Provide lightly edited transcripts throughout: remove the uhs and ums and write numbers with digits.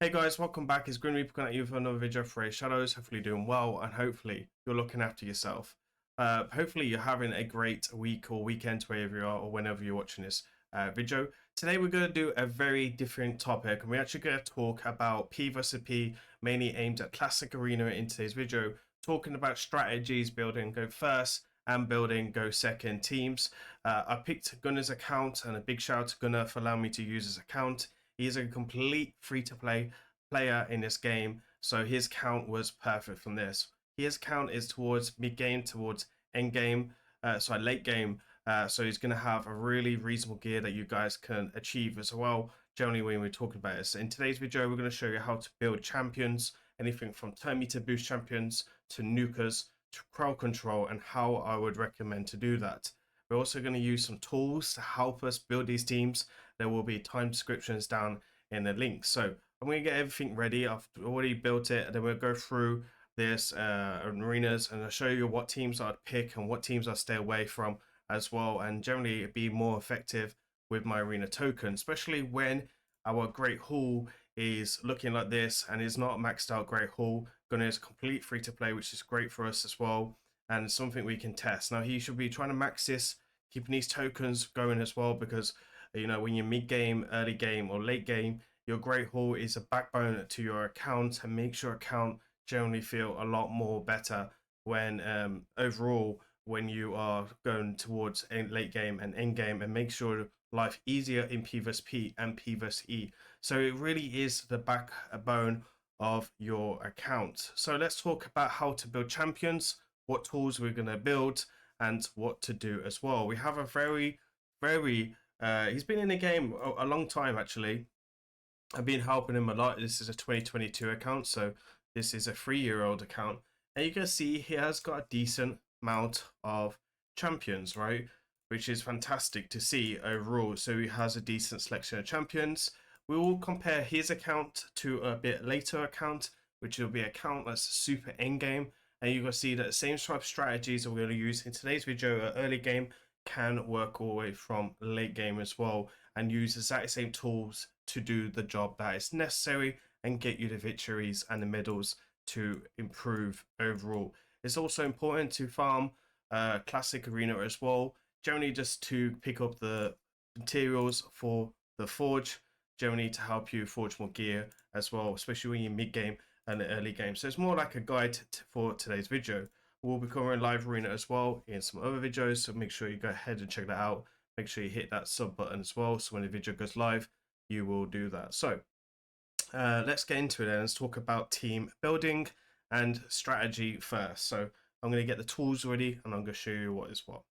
Hey guys, welcome back. It's Grimreaper coming at you for another video for Raidshadowlegends. Hopefully doing well, and hopefully you're looking after yourself. Hopefully you're having a great week or weekend wherever you are or whenever you're watching this video. Today we're going to do a very different topic, and we're actually going to talk about P vs P, mainly aimed at Classic Arena in today's video, talking about strategies, building go first and building go second teams. I picked Gunner's account, and a big shout out to Gunner for allowing me to use his account. He is a complete free-to-play player in this game, so his count was perfect from this. His count is towards mid-game, towards end-game, sorry, late game, so he's going to have a really reasonable gear that you guys can achieve as well, generally when we're talking about this. In today's video, we're going to show you how to build champions, anything from turn meter boost champions to nukers to crowd control, and how I would recommend to do that. We're also going to use some tools to help us build these teams. There will be time descriptions down in the link. So I'm going to get everything ready. I've already built it, and then we'll go through this arenas, and I'll show you what teams I'd pick and what teams I stay away from as well, and generally be more effective with my arena token, especially when our Great Hall is looking like this and is not maxed out Great Hall. Gunner is complete free to play, which is great for us as well, and something we can test. Now he should be trying to max this, keeping these tokens going as well, because you know when you're mid game, early game, or late game, your Great Hall is a backbone to your account and makes your account generally feel a lot more better when overall when you are going towards late game and end game, and makes your life easier in P vs P and P vs E. So it really is the backbone of your account. So let's talk about how to build champions, what tools we're going to build, and what to do as well. We have a very he's been in the game a long time actually. I've been helping him a lot. This is a 2022 account, so this is a 3-year-old account, and you can see he has got a decent amount of champions, right? Which is fantastic to see overall. So he has a decent selection of champions. We will compare his account to a bit later account, which will be an account that's super end game, and you can see that the same type of strategies that we're going to use in today's video early game can work all the way from late game as well, and use the exact same tools to do the job that is necessary and get you the victories and the medals to improve overall. It's also important to farm classic arena as well, generally just to pick up the materials for the forge, generally to help you forge more gear as well, especially when you're mid game and the early game. So it's more like a guide for today's video. We'll be covering live arena as well in some other videos, so make sure you go ahead and check that out. Make sure you hit that sub button as well, so when the video goes live you will do that. So let's get into it then. Let's talk about team building and strategy first. So I'm going to get the tools ready and I'm going to show you what is what.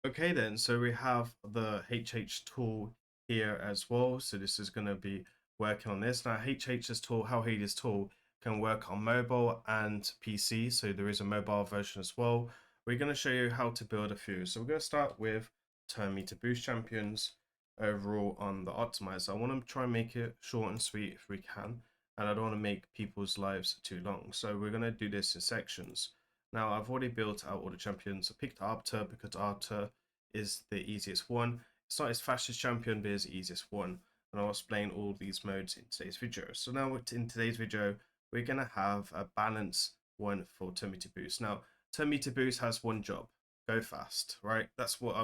Okay then, so we have the HH tool here as well. So this is going to be working on this. Now HH's tool, how Hades tool, can work on mobile and PC. So there is a mobile version as well. We're going to show you how to build a few. So we're going to start with turn meter boost champions overall on the optimizer. I want to try and make it short and sweet if we can, and I don't want to make people's lives too long. So we're going to do this in sections. Now I've already built out all the champions. I picked Arbiter because Arbiter is the easiest one. It's not his fastest champion, but it's the easiest one. And I'll explain all these modes in today's video. So now in today's video, we're going to have a balance one for turn meter boost. Now, turn meter boost has one job: go fast, right? That's what I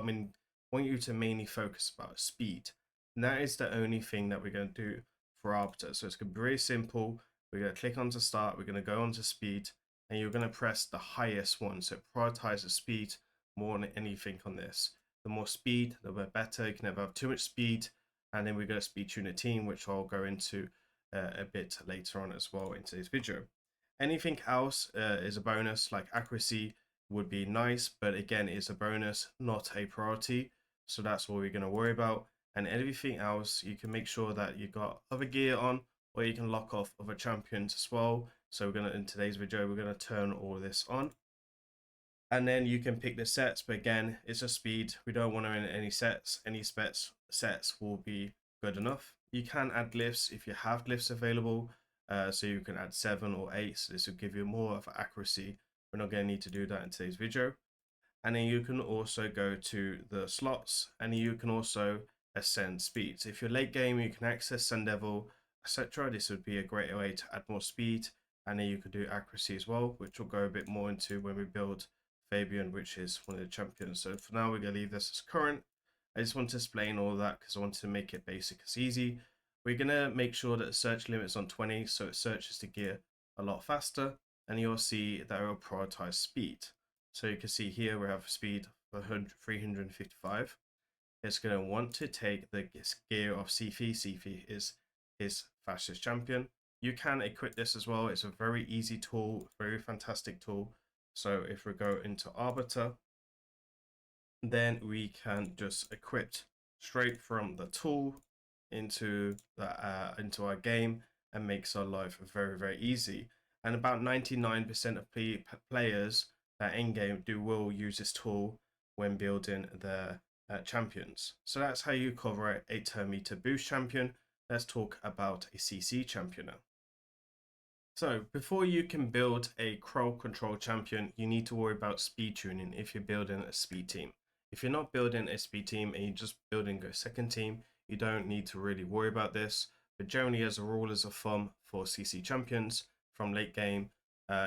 want you to mainly focus about, speed. And that is the only thing that we're going to do for Arbiter. So it's going to be very simple. We're going to click on to start. We're going to go on to speed, and you're going to press the highest one. So it prioritizes speed more than anything on this. The more speed, the better. You can never have too much speed. And then we're going to speed tune a team, which I'll go into a bit later on as well in today's video. Anything else is a bonus, like accuracy would be nice, but again, it's a bonus, not a priority. So that's what we're going to worry about. And everything else, you can make sure that you got other gear on, or you can lock off other champions as well. So we're going to, in today's video, we're going to turn all this on. And then you can pick the sets, but again, it's a speed. We don't want to run any sets. Any sets will be good enough. You can add glyphs if you have glyphs available. So you can add 7 or 8. So this will give you more of accuracy. We're not going to need to do that in today's video. And then you can also go to the slots, and you can also ascend speed. So if you're late game, you can access Sun Devil etc. This would be a great way to add more speed, and then you could do accuracy as well, which we'll go a bit more into when we build Fabian, which is one of the champions. So for now, we're going to leave this as current. I just want to explain all that because I want to make it basic as easy. We're going to make sure that the search limit is on 20, so it searches the gear a lot faster, and you'll see that it will prioritize speed. So you can see here we have speed of 355. It's going to want to take the gear of Sifi. Sifi is his fastest champion. You can equip this as well. It's a very easy tool, very fantastic tool. So if we go into Arbiter, then we can just equip straight from the tool into our game, and makes our life very, very easy. And about 99% of players that endgame will use this tool when building their champions. So that's how you cover a turn meter boost champion. Let's talk about a CC champion now. So before you can build a crowd control champion, you need to worry about speed tuning if you're building a speed team. If you're not building a speed team and you're just building a second team, you don't need to really worry about this. But generally, as a rule of thumb for CC champions from late game,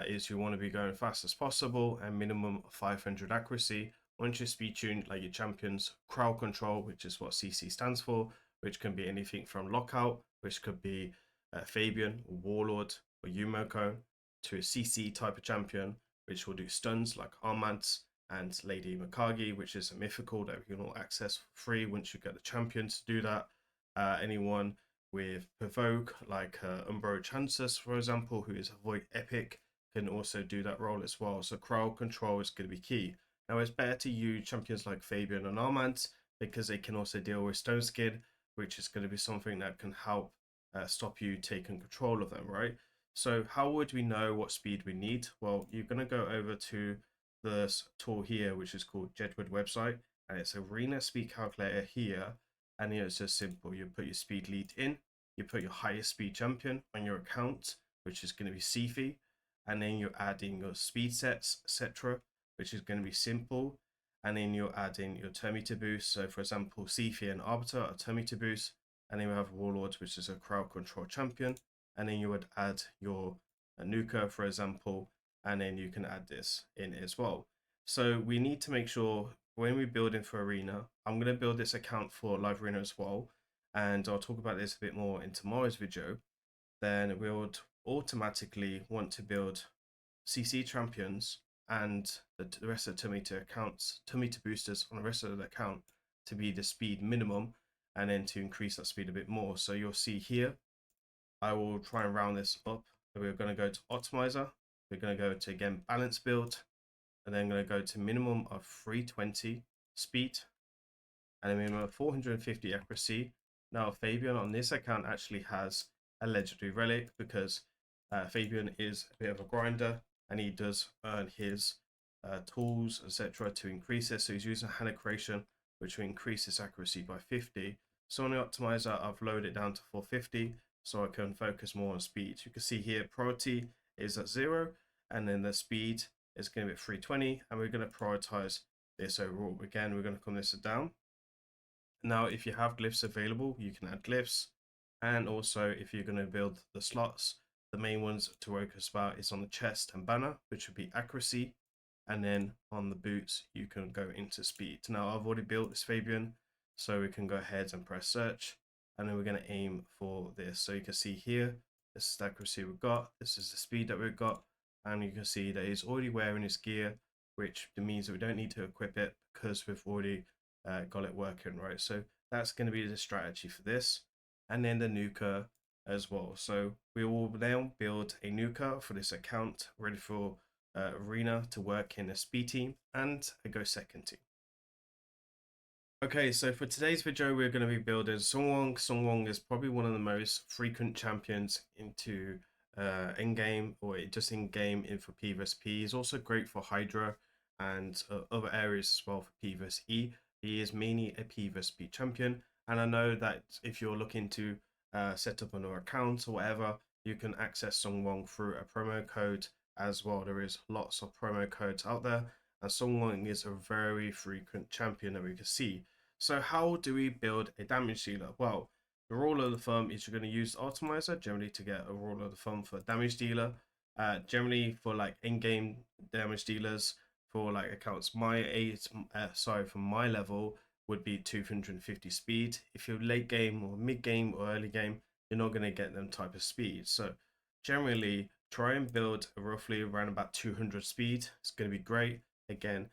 is you want to be going fast as possible and minimum 500 accuracy. Once you're speed tuned like your champions, crowd control, which is what CC stands for, which can be anything from lockout, which could be Fabian, Warlord, or Yumoko, to a CC type of champion, which will do stuns like Armance and Lady Mikage, which is a mythical that we can all access for free once you get the champion to do that. Anyone with Provoke, like Umbro Chances, for example, who is a Void Epic, can also do that role as well. So crowd control is going to be key. Now, it's better to use champions like Fabian and Armance because they can also deal with Stone Skid, which is going to be something that can help stop you taking control of them, right? So how would we know what speed we need? Well, you're going to go over to this tool here, which is called Jedward website, and it's arena speed calculator here. And it's just simple. You put your speed lead in, you put your highest speed champion on your account, which is going to be Sifi, and then you're adding your speed sets, etc., which is going to be simple. And then you're adding your turn meter boost. So for example, Sifi and Arbiter are turn meter boost, and then we have Warlords, which is a crowd control champion. And then you would add your nuker, for example, and then you can add this in as well. So we need to make sure when we're building for Arena, I'm going to build this account for Live Arena as well, and I'll talk about this a bit more in tomorrow's video. Then we would automatically want to build CC champions and the rest of the turn meter boosters on the rest of the account to be the speed minimum, and then to increase that speed a bit more. So you'll see here, I will try and round this up. So we're going to go to optimizer. We're going to go to, again, balance build, and then going to go to minimum of 320 speed and a minimum of 450 accuracy. Now Fabian on this account actually has a legendary relic because Fabian is a bit of a grinder and he does earn his tools, etc., to increase it. So he's using Hana creation, which will increase his accuracy by 50. So on the optimizer, I've lowered it down to 450 so I can focus more on speed. You can see here priority is at 0, and then the speed is going to be at 320, and we're going to prioritize this overall. Again, we're going to come this down. Now, if you have glyphs available, you can add glyphs. And also, if you're going to build the slots, the main ones to focus about is on the chest and banner, which would be accuracy. And then on the boots, you can go into speed. Now, I've already built this Fabian, so we can go ahead and press search. And then we're going to aim for this. So you can see here, this is the accuracy we've got. This is the speed that we've got. And you can see that he's already wearing his gear, which means that we don't need to equip it because we've already got it working, right? So that's going to be the strategy for this. And then the nuker as well. So we will now build a nuker for this account ready for Arena to work in a speed team and a go second team. Okay, so for today's video, we're going to be building Song Wong. Song Wong is probably one of the most frequent champions into in-game or just in-game in for PvP. He's also great for Hydra and other areas as well for PvE. He is mainly a PvP champion, and I know that if you're looking to set up another account or whatever, you can access Song Wong through a promo code as well. There is lots of promo codes out there, and Song Wong is a very frequent champion that we can see. So how do we build a damage dealer? Well, The rule of the thumb is you're going to use optimizer generally to get a rule of the thumb for damage dealer. Generally for like in-game damage dealers for like accounts for my level would be 250 speed. If you're late game or mid game or early game, you're not going to get them type of speed. So generally try and build roughly around about 200 speed. It's going to be great. Again,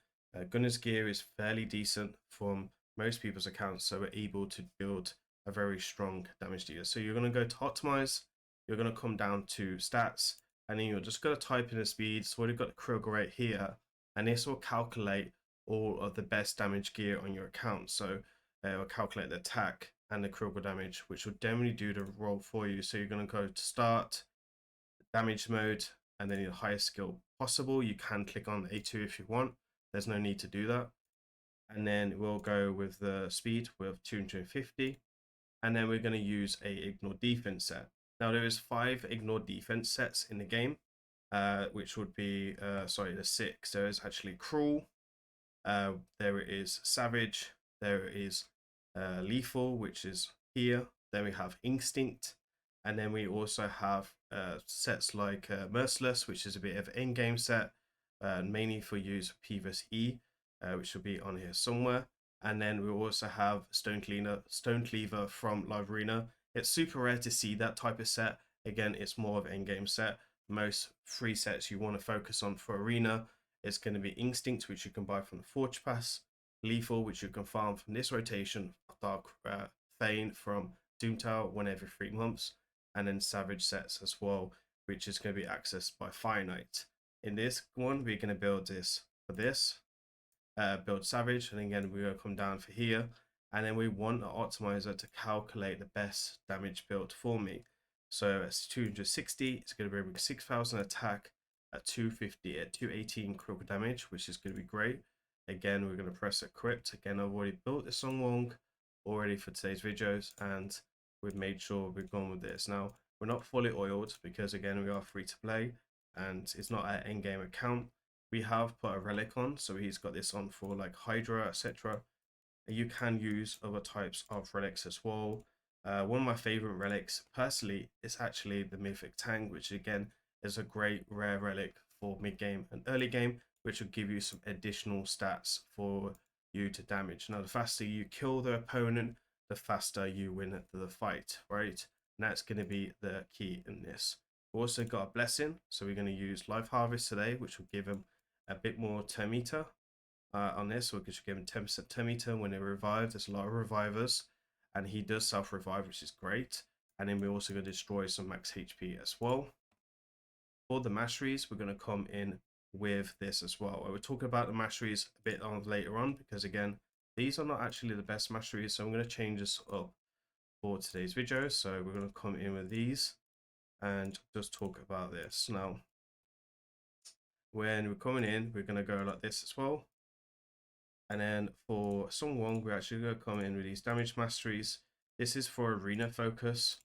Gunner's gear is fairly decent from most people's accounts, so we're able to build a very strong damage dealer. So you're going to go to optimize, you're going to come down to stats, and then you're just going to type in the speed. So we've got the Kruger right here, and this will calculate all of the best damage gear on your account. So it will calculate the attack and the Kruger damage, which will definitely do the role for you. So you're going to go to start, damage mode, and then your highest skill possible. You can click on A2 if you want. There's no need to do that. And then we'll go with the speed with 250. And then we're going to use a ignore defense set. Now there is 5 ignore defense sets in the game, which would be there's 6. There is actually cruel, there is savage, there is lethal, which is here. Then we have instinct, and then we also have sets like merciless, which is a bit of an in-game set, mainly for use P vs E, which will be on here somewhere. And then we also have Stone Cleaver from Live Arena. It's super rare to see that type of set. Again, it's more of an in-game set. Most free sets you want to focus on for Arena is going to be Instinct, which you can buy from the Forge Pass, Lethal, which you can farm from this rotation, Dark Thane from Doomtower 1 every 3 months, and then Savage sets as well, which is going to be accessed by Fire Knight. In this one, we're going to build this for this. Build Savage, and again we're going to come down for here, and then we want an optimizer to calculate the best damage build for me. So it's 260, it's going to be 6,000 attack at 250 at 218 critical damage, which is going to be great. Again, we're going to press equip. Again, I've already built this Song Wong already for today's videos, and we've made sure we've gone with this. Now we're not fully oiled because again we are free to play and it's not an in-game account. We have put a relic on, so he's got this on for like Hydra, etc. You can use other types of relics as well. One of my favorite relics personally is actually the Mythic Tank, which again is a great rare relic for mid game and early game, which will give you some additional stats for you to damage. Now the faster you kill the opponent, the faster you win the fight, right? And that's going to be the key in this. We also got a blessing, so we're going to use Life Harvest today, which will give him a bit more turn meter on this. So we could give him 10% turn meter when they revive. There's a lot of revivers, and he does self-revive, which is great. And then we're also going to destroy some max HP as well. For the masteries, we're going to come in with this as well. I will talk about the masteries a bit on later on, because again, these are not actually the best masteries, so I'm going to change this up for today's video. So we're going to come in with these and just talk about this. Now, when we're coming in, we're going to go like this as well. And then for Song Wong, we're actually going to come in with these damage masteries. This is for arena focus.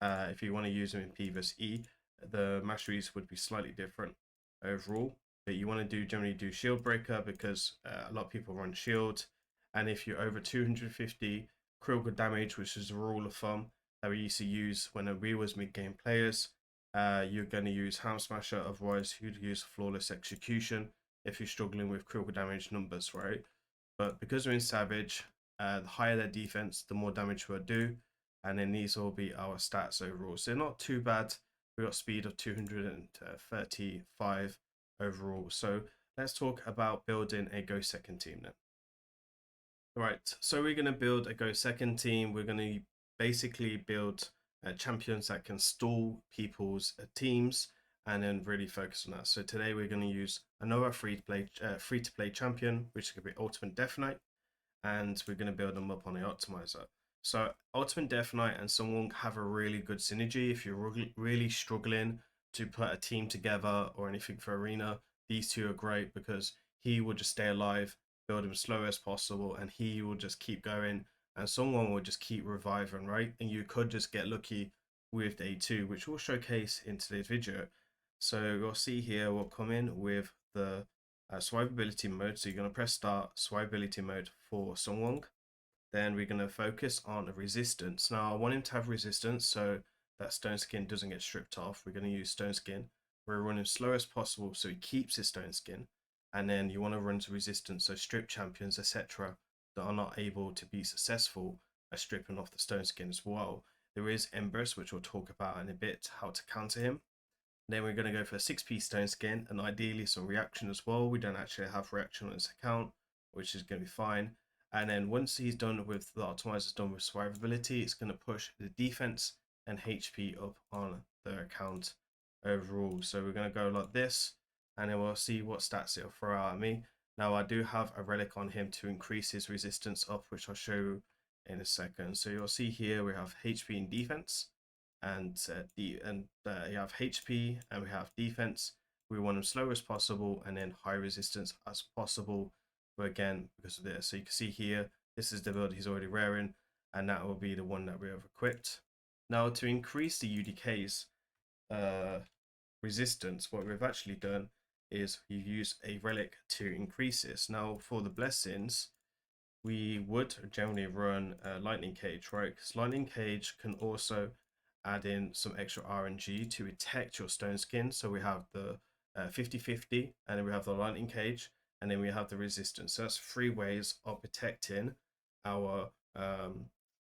If you want to use them in P vs E, the masteries would be slightly different overall. But you want to generally do shield breaker because a lot of people run shield. And if you're over 250 critical damage, which is a rule of thumb that we used to use when we was mid-game players, you're going to use Ham Smasher. Otherwise, you'd use Flawless Execution if you're struggling with critical damage numbers, right? But because we're in Savage, the higher their defense, the more damage we'll do. And then these will be our stats overall. So not too bad. We got speed of 235 overall. So let's talk about building a Go Second team then. All right, so we're going to build a Go Second team. We're going to basically build champions that can stall people's teams and then really focus on that. So today we're going to use another free-to-play champion, which is going to be Ultimate Death Knight, and we're going to build them up on the optimizer. So Ultimate Death Knight and someone have a really good synergy. If you're really struggling to put a team together or anything for arena, these two are great because he will just stay alive, build him as slow as possible, and he will just keep going, and someone will just keep reviving, right? And you could just get lucky with day 2, which we'll showcase in today's video. So you'll see here, we'll come in with the survivability mode. So you're going to press start survivability mode for Song Wong. then we're going to focus on resistance. Now I want him to have resistance so that stone skin doesn't get stripped off. We're going to use stone skin. We're running slow as possible so he keeps his stone skin, and then you want to run to resistance, so strip champions, etc., that are not able to be successful at stripping off the stone skin as well. There is Embers, which we'll talk about in a bit, how to counter him. Then we're going to go for a 6p stone skin and ideally some reaction as well. We don't actually have reaction on this account, which is going to be fine. And then once he's done with the optimizer's done with survivability, it's going to push the defense and HP up on the account overall. So we're going to go like this, and then we'll see what stats it'll throw out at me. Now I do have a relic on him to increase his resistance up, which I'll show you in a second. So you'll see here we have HP and defense, and you have HP and we have defense. We want them slow as possible and then high resistance as possible. But again, because of this, so you can see here, this is the build he's already wearing, and that will be the one that we have equipped. Now to increase the UDK's resistance, what we've actually done is you use a relic to increase this. Now for the blessings, we would generally run lightning cage, right? Because lightning cage can also add in some extra RNG to protect your stone skin. So we have the 50-50, and then we have the lightning cage, and then we have the resistance. So that's 3 ways of protecting our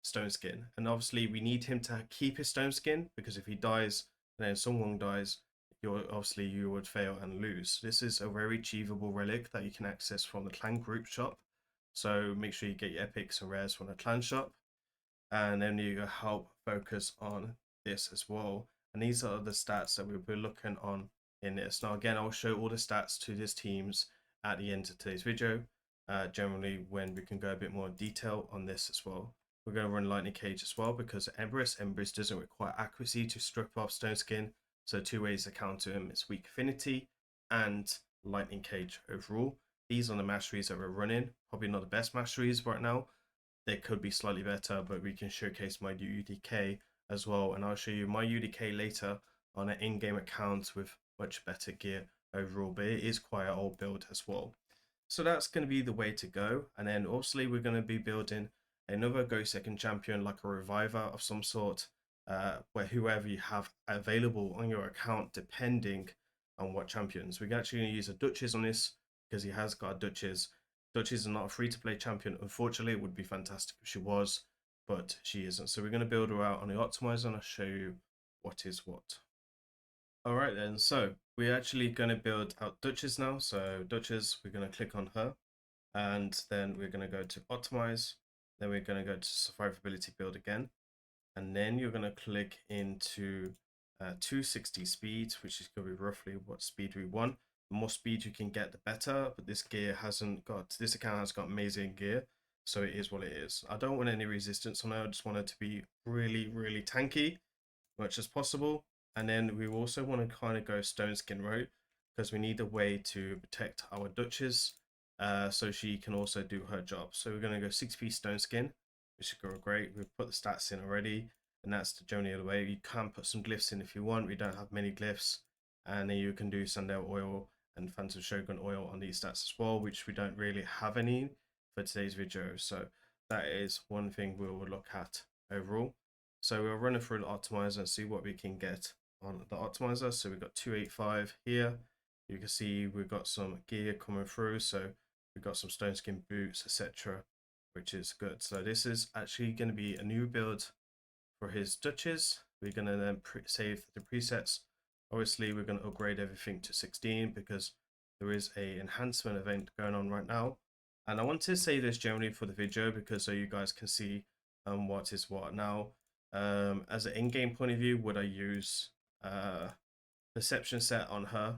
stone skin. And obviously we need him to keep his stone skin, because if he dies and then someone dies, you would fail and lose. This is a very achievable relic that you can access from the clan group shop. So make sure you get your epics and rares from the clan shop, and then you help focus on this as well. And these are the stats that we'll be looking on in this. Now again, I'll show all the stats to these teams at the end of today's video, generally when we can go a bit more detail on this as well. We're going to run lightning cage as well because Embers doesn't require accuracy to strip off stone skin. So 2 ways to counter him is weak affinity and lightning cage overall. These are the masteries that we're running. Probably not the best masteries right now. They could be slightly better, but we can showcase my UDK as well, and I'll show you my UDK later on an in-game account with much better gear overall, but it is quite an old build as well. So that's going to be the way to go. And then obviously we're going to be building another Go Second champion, like a reviver of some sort, where whoever you have available on your account, depending on what champions. We're actually going to use a Duchess on this because he has got a Duchess. Duchess is not a free-to-play champion. Unfortunately, it would be fantastic if she was, but she isn't. So we're going to build her out on the optimizer, and I'll show you what is what. All right then, so we're actually going to build out Duchess now. So Duchess, we're going to click on her, and then we're going to go to optimize. Then we're going to go to survivability build again, and then you're going to click into 260 speed, which is going to be roughly what speed we want. The more speed you can get, the better. But this account has got amazing gear, so it is what it is. I don't want any resistance on it. I just want it to be really, really tanky, much as possible. And then we also want to kind of go stone skin route, because we need a way to protect our Duchess, so she can also do her job. So we're going to go 6p stone skin, which is great. We've put the stats in already, and that's generally the way. You can put some glyphs in if you want. We don't have many glyphs, and then you can do Sundial oil and Phantom Shogun oil on these stats as well, which we don't really have any for today's video. So that is one thing we will look at overall. So we'll run it through the optimizer and see what we can get on the optimizer. So we've got 285 here. You can see we've got some gear coming through. So we've got some stone skin boots, etc., which is good. So this is actually going to be a new build for his Duchess. We're going to then save the presets. Obviously, we're going to upgrade everything to 16 because there is a enhancement event going on right now. And I want to say this generally for the video because so you guys can see what is what. Now, as an in-game point of view, would I use perception set on her?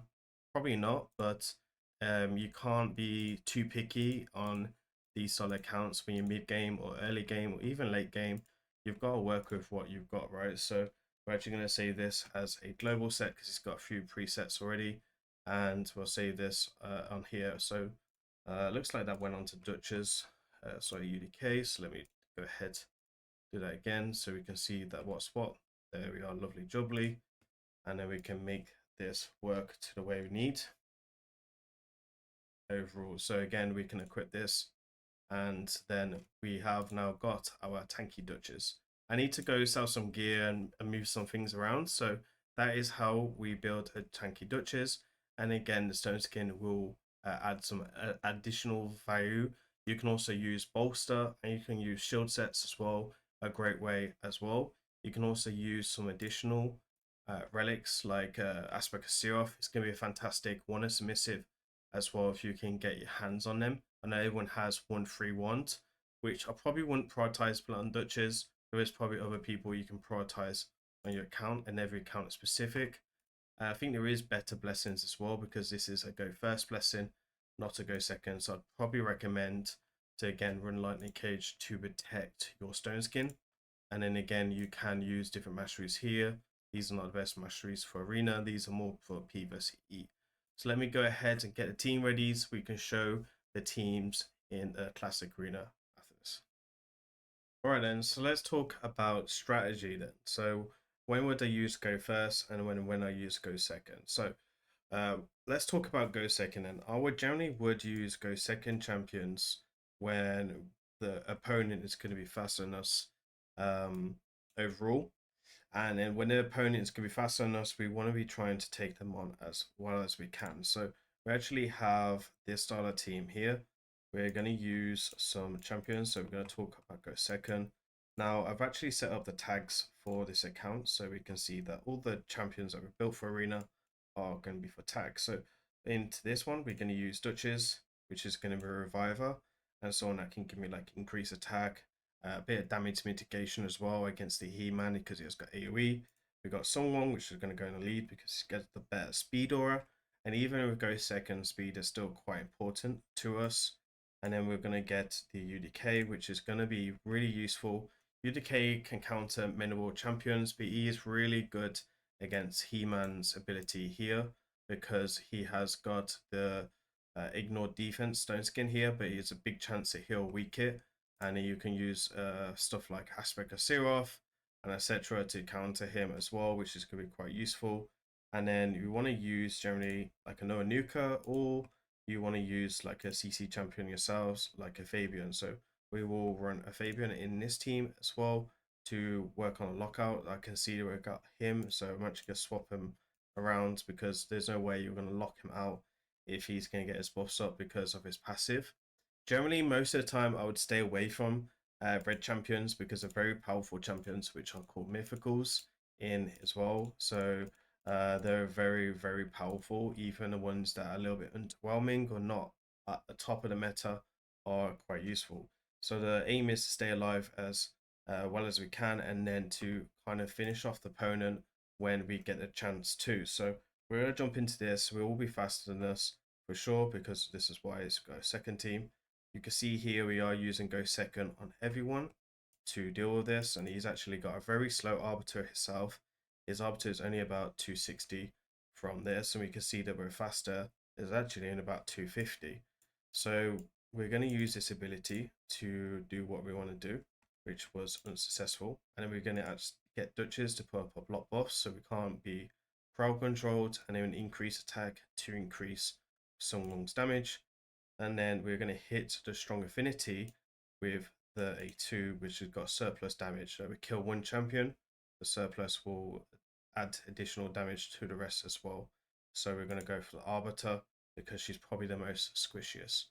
Probably not, but you can't be too picky on these solo accounts when you're mid-game or early game or even late game. You've got to work with what you've got, right? So we're actually going to save this as a global set because it's got a few presets already, and we'll save this on here. So looks like that went on to Duchess, sorry, UDK. So let me go ahead, do that again so we can see that what's what. There we are, lovely jubbly, and then we can make this work to the way we need overall. So again, we can equip this, and then we have now got our tanky Duchess. I need to go sell some gear and move some things around, so that is how we build a tanky Duchess. And again, the stone skin will add some additional value. You can also use bolster, and you can use shield sets as well, a great way as well. You can also use some additional relics like Aspect of Seroth. It's going to be a fantastic one submissive as well if you can get your hands on them. I know everyone has 1-3 wand, which I probably wouldn't prioritize Blunt Duchess. There is probably other people you can prioritize on your account, and every account is specific. I think there is better blessings as well because this is a go first blessing, not a go second. So I'd probably recommend to again run Lightning Cage to protect your stone skin. And then again, you can use different masteries here. These are not the best masteries for arena. These are more for P versus E. So let me go ahead and get the team ready so we can show the teams in a classic arena after this. All right then, so let's talk about strategy then. So when would I use go first and when I use go second? So let's talk about go second then. I would generally use go second champions when the opponent is going to be faster than us overall. And then when the opponent is going to be faster than us, we want to be trying to take them on as well as we can. So we actually have this style of team here. We're going to use some champions. So we're going to talk about go second. Now I've actually set up the tags for this account so we can see that all the champions that were built for arena are going to be for tags. So into this one, we're going to use Duchess, which is going to be a reviver, and someone that can give me like increase attack, a bit of damage mitigation as well against the He-Man because he has got AoE. We've got Songwon, which is going to go in the lead because he gets the better speed aura. And even if we go second, speed is still quite important to us. And then we're going to get the UDK, which is going to be really useful. UDK can counter minimal champions, but he is really good against He-Man's ability here because he has got the ignore defense stone skin here, but he has a big chance that he'll weak it, and you can use stuff like Aspect of Seroth and etc. to counter him as well, which is going to be quite useful. And then you want to use generally like another nuker, or you want to use like a CC champion yourselves, like a Fabian. So we will run a Fabian in this team as well to work on a lockout. I can see we got him, so I'm actually going to swap him around because there's no way you're going to lock him out if he's going to get his buffs up because of his passive. Generally, most of the time, I would stay away from red champions because they're very powerful champions, which are called mythicals in as well. So they're very, very powerful. Even the ones that are a little bit underwhelming or not at the top of the meta are quite useful. So the aim is to stay alive as well as we can, and then to kind of finish off the opponent when we get a chance to. So we're going to jump into this. We'll all be faster than us for sure because this is why it's got a second team. You can see here we are using go second on everyone to deal with this, and he's actually got a very slow arbiter himself. His arbiter is only about 260 from this, and we can see that we're faster is actually in about 250. So we're going to use this ability to do what we want to do, which was unsuccessful, and then we're going to get Duchess to put up a block buffs so we can't be crowd controlled, and then increase attack to increase Songwon's damage. And then we're going to hit the strong affinity with the A2, which has got surplus damage. So we kill one champion, the surplus will add additional damage to the rest as well. So we're going to go for the Arbiter because she's probably the most squishiest.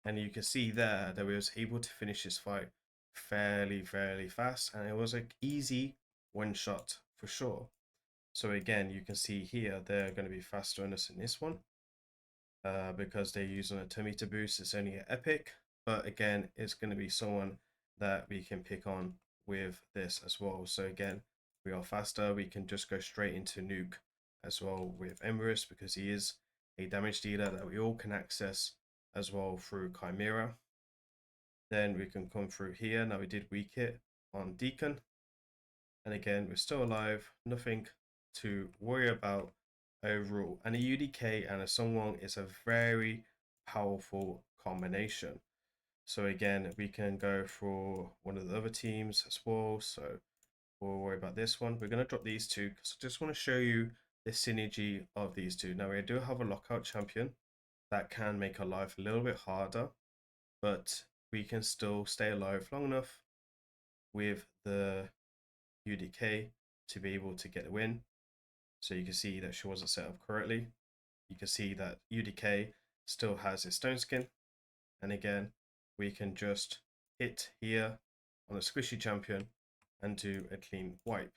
And you can see there that we was able to finish this fight fairly fast, and it was an easy one shot for sure. So again, you can see here they're going to be faster than us in this one. Because they're using a 10-meter boost. It's only an epic, but again, it's going to be someone that we can pick on with this as well. So again, we are faster. We can just go straight into nuke as well with Emrys because he is a damage dealer that we all can access as well through Chimera. Then we can come through here. Now we did weak hit on Deacon, and again, we're still alive. Nothing to worry about overall. And a UDK and a Songwon is a very powerful combination. So again, we can go for one of the other teams as well. So we'll worry about this one. We're going to drop these two because I just want to show you the synergy of these two. Now we do have a lockout champion that can make our life a little bit harder, but we can still stay alive long enough with the UDK to be able to get a win. So you can see that she wasn't set up correctly. You can see that UDK still has its stone skin. And again, we can just hit here on the squishy champion and do a clean wipe.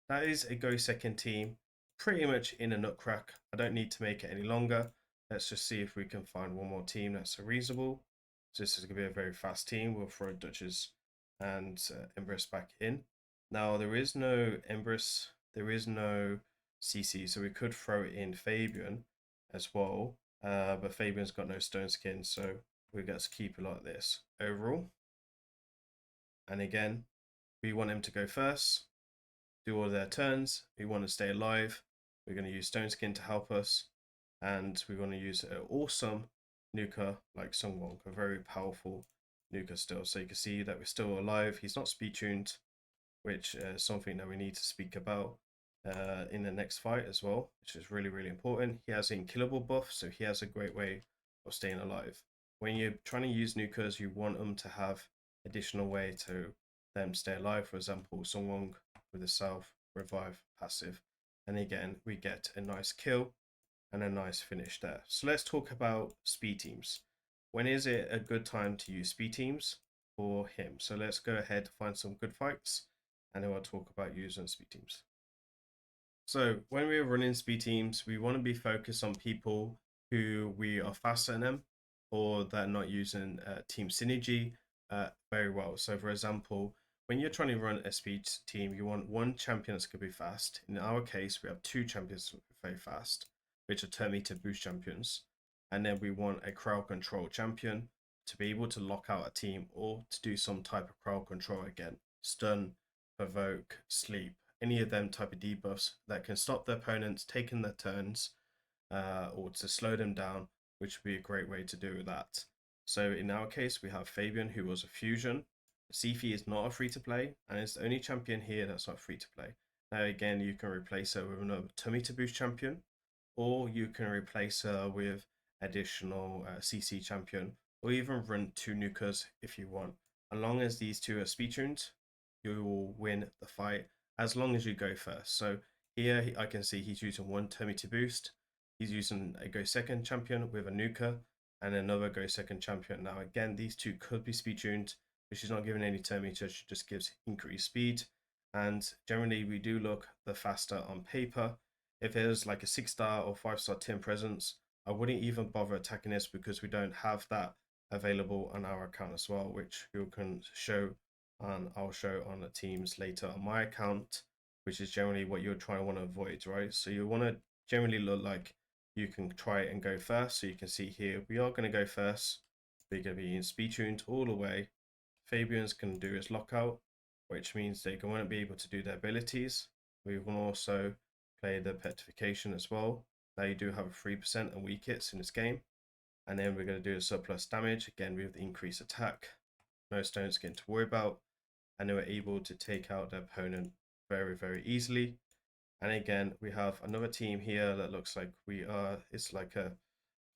That is a go second team, pretty much in a nutcrack. I don't need to make it any longer. Let's just see if we can find one more team that's reasonable. So this is going to be a very fast team. We'll throw Duchess and Empress back in. Now there is no Empress, there is no CC, so we could throw in Fabian as well. But Fabian's got no stone skin, so we got to keep it like this overall. And again, we want him to go first, do all their turns. We want to stay alive. We're going to use stone skin to help us, and we're going to use an awesome nuker like Sungwon, a very powerful nuker still. So you can see that we're still alive. He's not speed tuned, which is something that we need to speak about in the next fight as well, which is really, really important. He has an unkillable buff, so he has a great way of staying alive. When you're trying to use nukers, you want them to have additional way to them stay alive. For example, Sungwon with a self revive passive, and again we get a nice kill and a nice finish there. So let's talk about speed teams. When is it a good time to use speed teams for him? So let's go ahead, find some good fights, and then we'll talk about using speed teams. So when we're running speed teams, we want to be focused on people who we are faster than them, or they're not using team synergy very well. So for example, when you're trying to run a speed team, you want one champion that's going to be fast. In our case, we have two champions that are very fast, which are turn meter boost champions. And then we want a crowd control champion to be able to lock out a team or to do some type of crowd control again. Stun, provoke, sleep, any of them type of debuffs that can stop the opponents taking their turns or to slow them down, which would be a great way to do that. So in our case, we have Fabian, who was a fusion. Sifi is not a free-to-play, and it's the only champion here that's not free-to-play. Now again, you can replace her with another tummy to boost champion, or you can replace her with additional CC champion, or even run two nukers if you want. As long as these two are speed tuned, you will win the fight as long as you go first. So here I can see he's using one tummy to boost. He's using a go second champion with a nuker and another go second champion. Now again, these two could be speed tuned, but she's not giving any turn meter, she just gives increased speed. And generally we do look the faster on paper. If it was like a 6-star or 5-star team presence, I wouldn't even bother attacking this because we don't have that available on our account as well, which you can show, and I'll show on the teams later on my account, which is generally what you're trying to want to avoid, right? So you want to generally look like you can try and go first. So you can see here, we are going to go first. We're going to be in speed tuned all the way. Fabian's can do his lockout, which means they won't be able to do their abilities. We will also play the petrification as well. Now you do have a 3% and weak hits in this game. And then we're going to do a surplus damage, again with the increased attack. No stone skin to worry about. And they were able to take out their opponent very, very easily. And again, we have another team here that looks like it's like a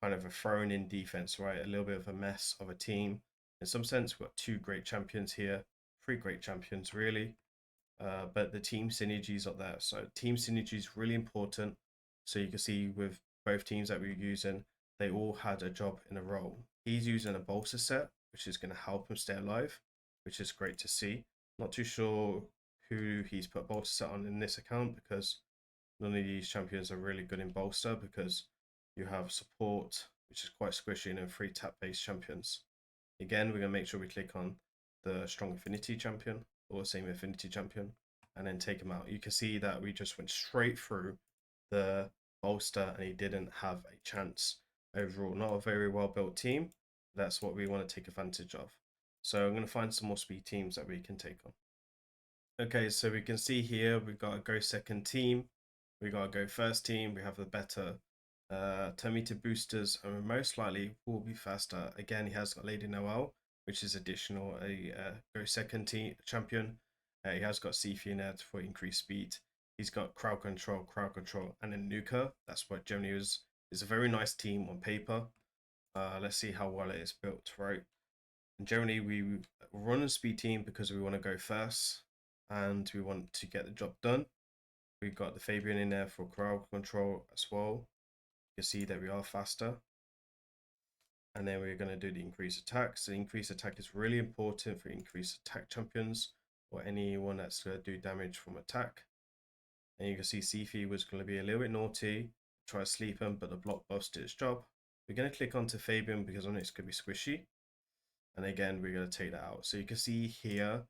kind of a thrown in defense, right? A little bit of a mess of a team. In some sense, we've got two great champions here, three great champions really. But the team synergies are there. So team synergy is really important. So you can see with both teams that we're using, they all had a job in a role. He's using a bolster set, which is going to help him stay alive, which is great to see. Not too sure who he's put bolster set on in this account because none of these champions are really good in bolster because you have support, which is quite squishy, and then 3 tap-based champions. Again, we're going to make sure we click on the strong affinity champion or same affinity champion and then take him out. You can see that we just went straight through the bolster and he didn't have a chance overall. Not a very well built team. That's what we want to take advantage of. So I'm going to find some more speed teams that we can take on. Okay, so we can see here we've got a go second team, we got a go first team, we have the better turn meter boosters, and most likely will be faster. Again, he has got Lady Noel, which is additional a go second team champion. He has got Sifi in there for increased speed. He's got crowd control, and then nuker. That's what generally is. It's a very nice team on paper. Let's see how well it is built, right? And generally, we run a speed team because we want to go first and we want to get the job done. We've got the Fabian in there for crowd control as well. You can see that we are faster. And then we're going to do the increased attack. So the increased attack is really important for increased attack champions or anyone that's going to do damage from attack. And you can see Sifi was going to be a little bit naughty, try to sleep him, but the block buffs did its job. We're going to click onto Fabian because on it's going to be squishy. And again, we're going to take that out. So you can see here,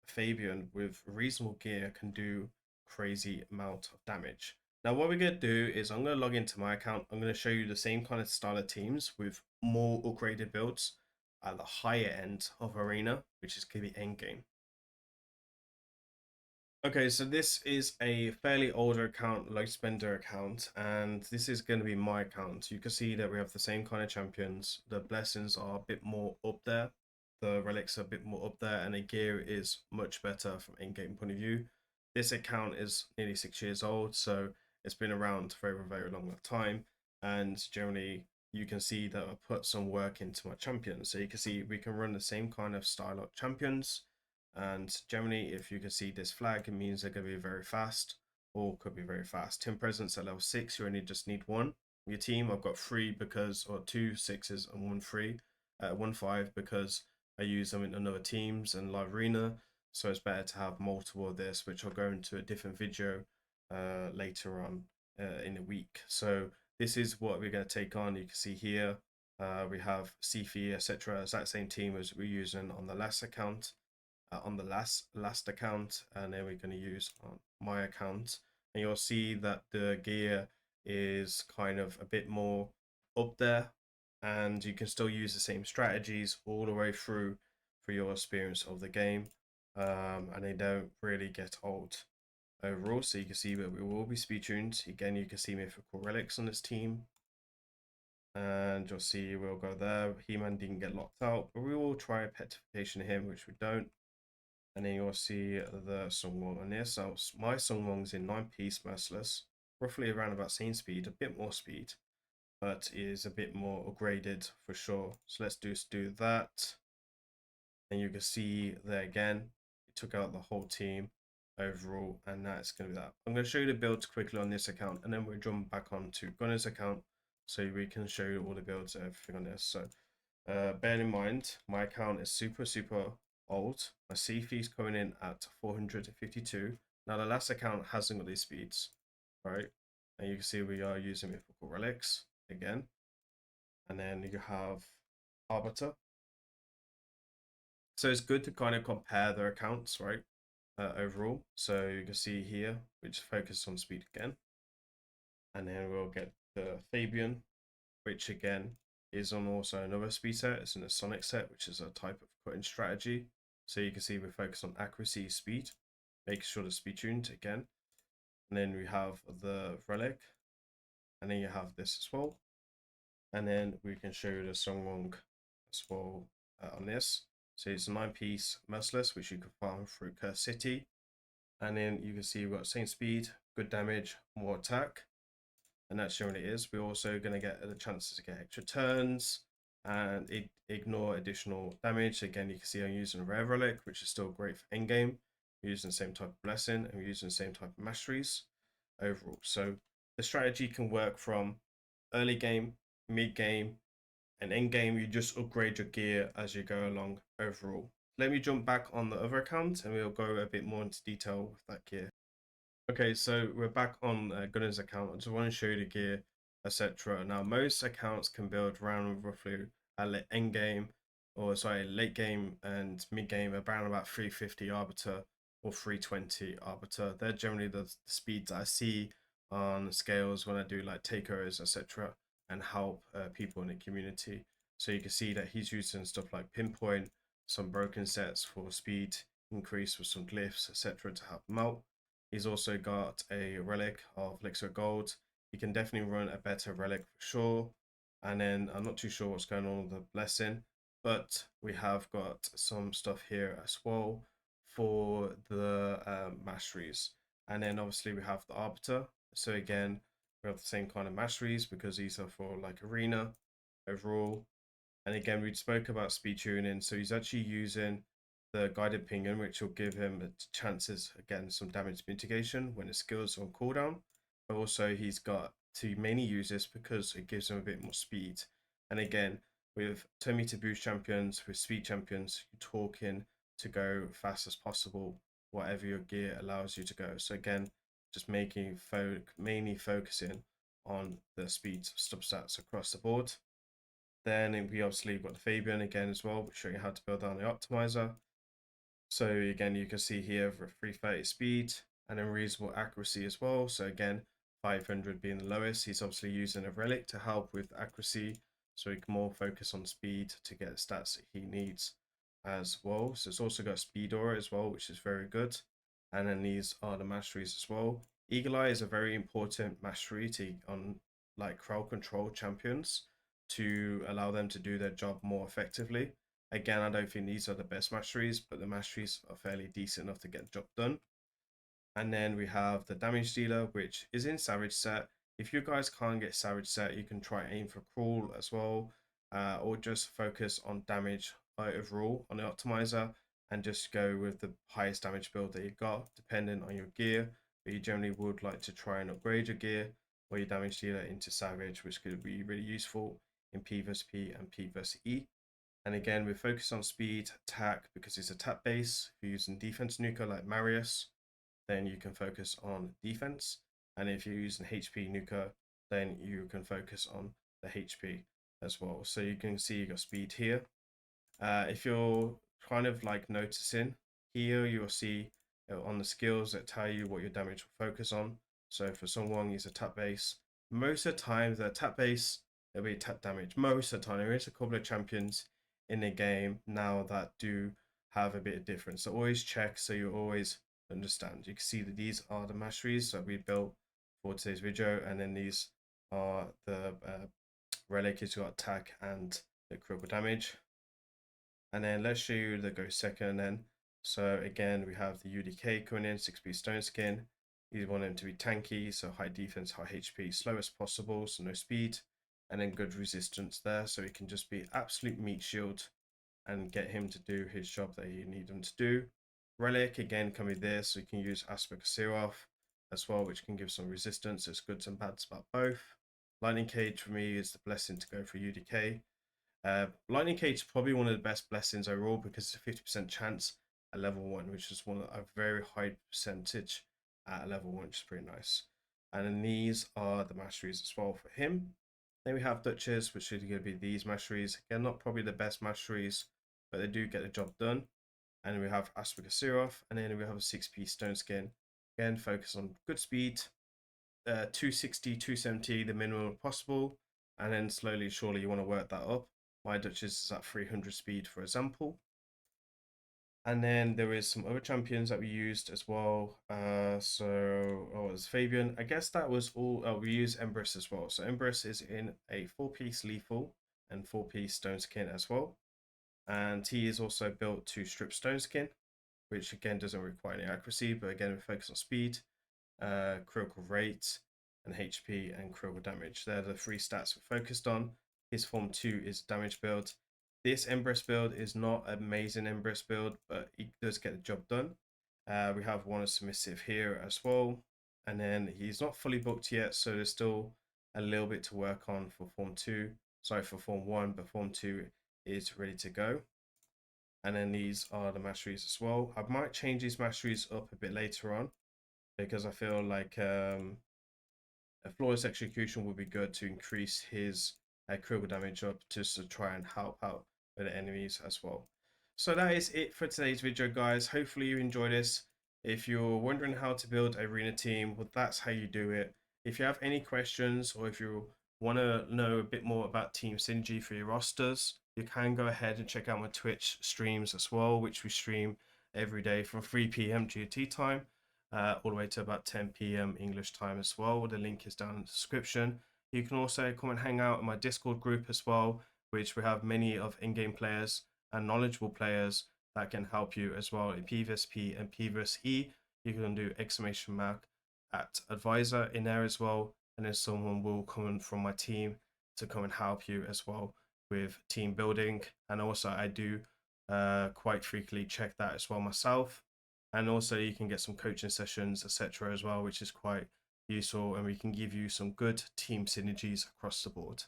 Fabian with reasonable gear can do crazy amount of damage. Now what we're going to do is I'm going to log into my account. I'm going to show you the same kind of style of teams with more upgraded builds at the higher end of arena, which is going to be endgame. Okay, so this is a fairly older account, low spender account, and this is going to be my account. You can see that we have the same kind of champions. The blessings are a bit more up there. The relics are a bit more up there, and the gear is much better from in-game point of view. This account is nearly 6 years old, so it's been around for a very long time, and generally you can see that I put some work into my champions. So you can see we can run the same kind of style of champions. And generally, if you can see this flag, it means they're going to be very fast or could be very fast. Team presence at level 6, you only just need one. Your team, I've got 3 because, or 2 6s and 1 3, 1 5 because I use them in other teams and live arena. So it's better to have multiple of this, which I'll go into a different video later on in a week. So this is what we're going to take on. You can see here we have Sifi, etc. It's that same team as we're using on the last account. On the last account, and then we're going to use on my account, and you'll see that the gear is kind of a bit more up there, and you can still use the same strategies all the way through for your experience of the game, and they don't really get old overall. So you can see that we will be speed tuned again. You can see mythical relics on this team, and you'll see we'll go there. He-Man didn't get locked out, but we will try a petrification of him, which we don't. And then you'll see the Sungwon on here. So my Sungwon's in 9-piece Merciless, roughly around about same speed, a bit more speed, but is a bit more upgraded for sure. So let's do that. And you can see there again, it took out the whole team overall, and that's going to be that. I'm going to show you the builds quickly on this account, and then we'll jump back onto Gunner's account so we can show you all the builds and everything on this. So bear in mind, my account is super old. My C fee's coming in at 452. Now the last account hasn't got these speeds, right? And you can see we are using mythical relics again. And then you have Arbiter. So it's good to kind of compare their accounts, right? Overall. So you can see here, which focus on speed again. And then we'll get the Fabian, which again is on also another speed set. It's in a Sonic set, which is a type of cutting strategy. So you can see we focus on accuracy, speed, making sure the speed tuned again. And then we have the relic, and then you have this as well. And then we can show you the Songwon as well on this. So it's a 9-piece Merciless, which you can farm through Curse City. And then you can see we've got same speed, good damage, more attack. And that's generally it is. We're also going to get the chances to get extra turns and ignore additional damage. Again, you can see I'm using a rare relic, which is still great for endgame. We're using the same type of blessing and we're using the same type of masteries overall. So the strategy can work from early game, mid game, and end game. You just upgrade your gear as you go along overall. Let me jump back on the other account and we'll go a bit more into detail with that gear. Okay, so we're back on Gunner's account. I just want to show you the gear, etc. Now, most accounts can build around roughly at end game, or sorry, late game and mid game around about 350 Arbiter or 320 Arbiter. They're generally the speeds I see on scales when I do like takeovers, etc., and help people in the community. So you can see that he's using stuff like pinpoint, some broken sets for speed increase with some glyphs, etc., to help him out. He's also got a relic of Elixir Gold. He can definitely run a better relic for sure. And then I'm not too sure what's going on with the blessing, but we have got some stuff here as well for the masteries. And then obviously we have the Arbiter. So again, we have the same kind of masteries because these are for like arena overall. And again, we spoke about speed tuning, so he's actually using the guided pinging, which will give him chances, again, some damage mitigation when his skills are on cooldown. But also he's got to mainly use this because it gives him a bit more speed. And again, with 10 meter boost champions, with speed champions, you're talking to go fast as possible, whatever your gear allows you to go. So again, just mainly focusing on the speed substats across the board. Then we obviously got the Fabian again as well, which show you how to build down the optimizer. So again, you can see here for 330 speed and then reasonable accuracy as well. So again, 500 being the lowest. He's obviously using a relic to help with accuracy, so he can more focus on speed to get the stats that he needs as well. So it's also got speed aura as well, which is very good. And then these are the masteries as well. Eagle Eye is a very important mastery to on like crowd control champions to allow them to do their job more effectively. Again, I don't think these are the best masteries, but the masteries are fairly decent enough to get the job done. And then we have the damage dealer, which is in Savage set. If you guys can't get Savage set, you can try aim for Crawl as well, or just focus on damage overall on the optimizer and just go with the highest damage build that you got, depending on your gear. But you generally would like to try and upgrade your gear or your damage dealer into Savage, which could be really useful in P vs P and P vs E. And again, we focus on speed, attack, because it's attack base. If you're using defense nuker like Marius, then you can focus on defense. And if you're using HP nuker, then you can focus on the HP as well. So you can see you got speed here. If you're kind of like noticing here, you'll see on the skills that tell you what your damage will focus on. So for someone who's attack base, most of the time the attack base, it'll be attack damage. Most of the time, there is a couple of champions in the game now that do have a bit of difference. So always check so you always understand. You can see that these are the masteries that we built for today's video, and then these are the relic is got attack and the critical damage. And then let's show you the go second then. So again, we have the UDK coming in, 6-piece stone skin. You want him to be tanky, so high defense, high HP, slow as possible, so no speed, and then good resistance there, so he can just be absolute meat shield and get him to do his job that you need him to do. Relic again can be there, so you can use Aspect Seroth as well, which can give some resistance. There's goods and bads about both. Lightning Cage for me is the blessing to go for UDK. Lightning Cage is probably one of the best blessings overall because it's a 50% chance at level 1, which is a very high percentage at level 1, which is pretty nice. And then these are the masteries as well for him. Then we have Duchess, which is going to be these masteries. Again, not probably the best masteries, but they do get the job done. And then we have Aspect of Seroth, and then we have a 6-piece stone skin. Again, focus on good speed, 260, 270, the minimum possible, and then slowly, surely you want to work that up. My Duchess is at 300 speed, for example. And then there is some other champions that we used as well. It was Fabian. I guess that was all. We use Empress as well. So Empress is in a 4-piece lethal and 4-piece stone skin as well. And he is also built to strip stone skin, which again doesn't require any accuracy, but again we focus on speed, critical rate, and HP and critical damage. They're the 3 stats we're focused on. His form 2 is damage build. This Empress build is not an amazing Empress build, but it does get the job done. We have one submissive here as well, and then he's not fully booked yet, so there's still a little bit to work on for form 2. Sorry, for form 1, but form 2 is ready to go. And then these are the masteries as well. I might change these masteries up a bit later on because I feel like a flawless execution would be good to increase his critical damage up just to try and help out with the enemies as well. So that is it for today's video, guys. Hopefully you enjoyed this. If you're wondering how to build arena team, well, that's how you do it. If you have any questions or if you want to know a bit more about team synergy for your rosters, you can go ahead and check out my Twitch streams as well, which we stream every day from 3 p.m. GMT time all the way to about 10 p.m. English time as well. The link is down in the description. You can also come and hang out in my Discord group as well, which we have many of in-game players and knowledgeable players that can help you as well in PvP and PvE. You can do !@ advisor in there as well, and then someone will come in from my team to come and help you as well with team building, and also I do quite frequently check that as well myself. And also you can get some coaching sessions, etc. as well, which is quite useful, and we can give you some good team synergies across the board.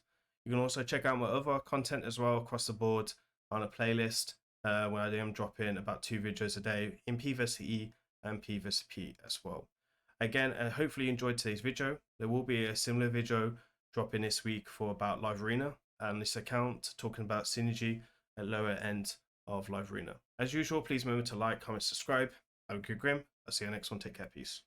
You can also check out my other content as well across the board on a playlist where I am dropping about 2 videos a day in PvE and PvP as well. Again, hopefully you enjoyed today's video. There will be a similar video dropping this week for about Live Arena and this account, talking about synergy at lower end of Live Arena. As usual, please remember to like, comment, subscribe. Have a good grim. I'll see you next one. Take care. Peace.